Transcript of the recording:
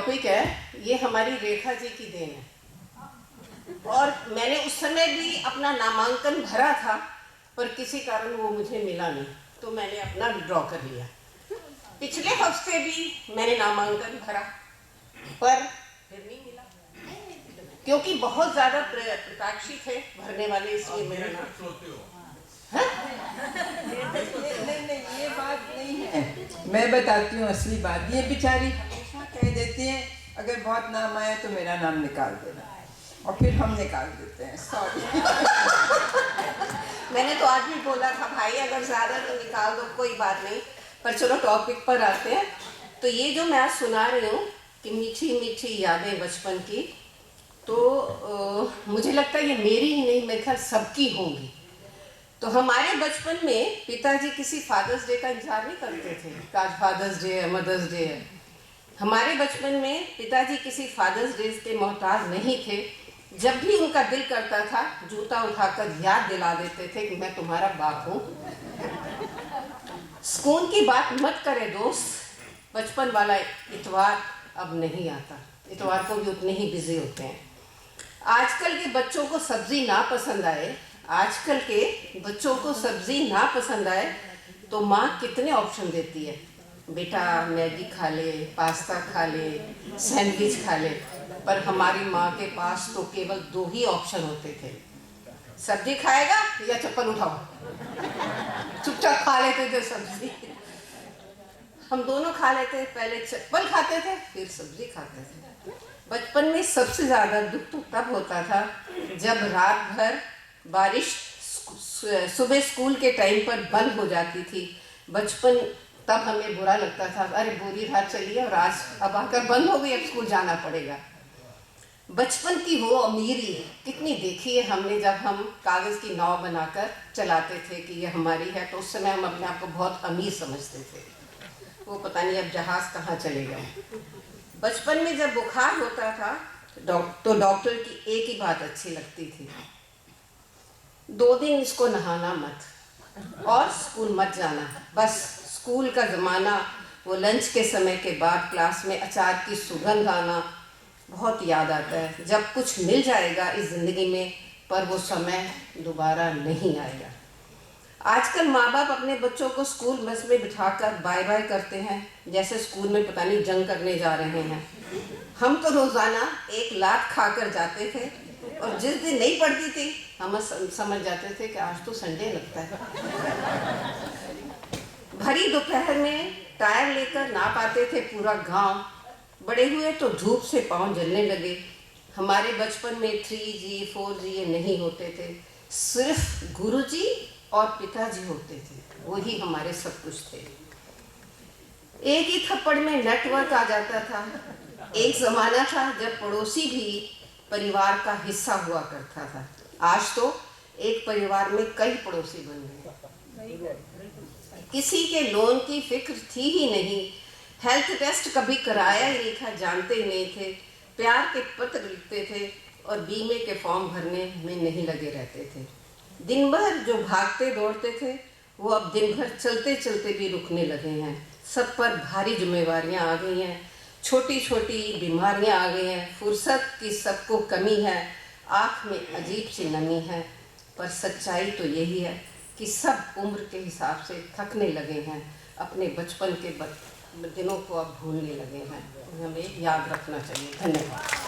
Topic है ये हमारी रेखा जी की देन है। और मैंने उस समय भी अपना नामांकन भरा था, पर किसी कारण वो मुझे मिला नहीं, तो मैंने अपना विड्रॉ कर लिया। पिछले हफ्ते भी मैंने नामांकन भरा, पर फिर नहीं मिला, क्योंकि बहुत ज़्यादा प्रत्याशी थे भरने वाले, इसलिए मेरा नाम। नहीं, ये बात नहीं है। मैं बताती हूँ असली बात। ये बेचारी हमेशा कह देती है अगर बहुत नाम आया तो मेरा नाम निकाल देना, और फिर हम निकाल देते हैं। सॉरी। मैंने तो आज भी बोला था भाई अगर ज़्यादा तो निकाल दो, कोई बात नहीं। पर चलो टॉपिक पर आते हैं। तो ये जो मैं आज सुना रही हूँ कि मीठी मीठी यादें बचपन की, तो मुझे लगता है ये मेरी ही नहीं, मेरे ख्याल सबकी होंगी। तो हमारे बचपन में पिताजी किसी फादर्स डे का इंतजार नहीं करते थे, आज फादर्स डे है, मदर्स डे है। हमारे बचपन में पिताजी किसी फादर्स डे के मोहताज नहीं थे। जब भी उनका दिल करता था जूता उठाकर याद दिला देते थे कि मैं तुम्हारा बाप हूँ। स्कूल की बात मत करे दोस्त, बचपन वाला इतवार अब नहीं आता। इतवार को भी उतने ही बिजी होते हैं। आजकल के बच्चों को सब्जी ना पसंद आए, तो माँ कितने ऑप्शन देती है, बेटा मैगी खा ले, पास्ता खा ले, सैंडविच खा ले। पर हमारी माँ के पास तो केवल 2 ही ऑप्शन होते थे, सब्जी खाएगा या चप्पल उठाओ। चुपचाप खा लेते थे सब्जी। हम दोनों खा लेते, पहले चप्पल खाते थे फिर सब्जी खाते थे। बचपन में सबसे ज़्यादा दुख तो तब होता था जब रात भर बारिश सुबह स्कूल के टाइम पर बंद हो जाती थी। बचपन तब हमें बुरा लगता था, अरे बुरी रात चली है और आज अब आकर बंद हो गई, अब स्कूल जाना पड़ेगा। बचपन की वो अमीरी कितनी देखी है हमने, जब हम कागज़ की नाव बनाकर चलाते थे कि ये हमारी है, तो उस समय हम अपने आप को बहुत अमीर समझते थे। वो पता नहीं अब जहाज़ कहाँ चले गए। बचपन में जब बुखार होता था तो डॉक्टर की एक ही बात अच्छी लगती थी, 2 दिन इसको नहाना मत और स्कूल मत जाना। बस स्कूल का ज़माना, वो लंच के समय के बाद क्लास में अचार की सुगंध आना बहुत याद आता है। जब कुछ मिल जाएगा इस ज़िंदगी में, पर वो समय दोबारा नहीं आएगा। आजकल माँ बाप अपने बच्चों को स्कूल बस में बिठाकर बाय बाय करते हैं, जैसे स्कूल में पता नहीं जंग करने जा रहे हैं। हम तो रोज़ाना 1 लात खाकर जाते थे, और जिस दिन नहीं पढ़ती थी हम समझ जाते थे कि आज तो संडे लगता है। भरी दोपहर में टायर लेकर नाप आते थे पूरा गांव। बड़े हुए तो धूप से पाँव जलने लगे। हमारे बचपन में 3G 4G ये नहीं होते थे, सिर्फ गुरुजी और पिताजी होते थे, वही हमारे सब कुछ थे। एक ही थप्पड़ में नेटवर्क आ जाता था। एक ज़माना था जब पड़ोसी भी परिवार का हिस्सा हुआ करता था। आज तो एक परिवार में कई पड़ोसी बन गए। किसी के लोन की फिक्र थी ही नहीं, हेल्थ टेस्ट कभी कराया ही नहीं था, जानते ही नहीं थे। प्यार के पत्र लिखते थे और बीमे के फॉर्म भरने में नहीं लगे रहते थे। दिन भर जो भागते दौड़ते थे वो अब दिन भर चलते चलते भी रुकने लगे हैं। सब पर भारी जिम्मेवारियां आ गई हैं, छोटी छोटी बीमारियां आ गई हैं, फुर्सत की सबको कमी है, आँख में अजीब सी नमी है। पर सच्चाई तो यही है कि सब उम्र के हिसाब से थकने लगे हैं, अपने बचपन के दिनों को अब भूलने लगे हैं। हमें याद रखना चाहिए। धन्यवाद।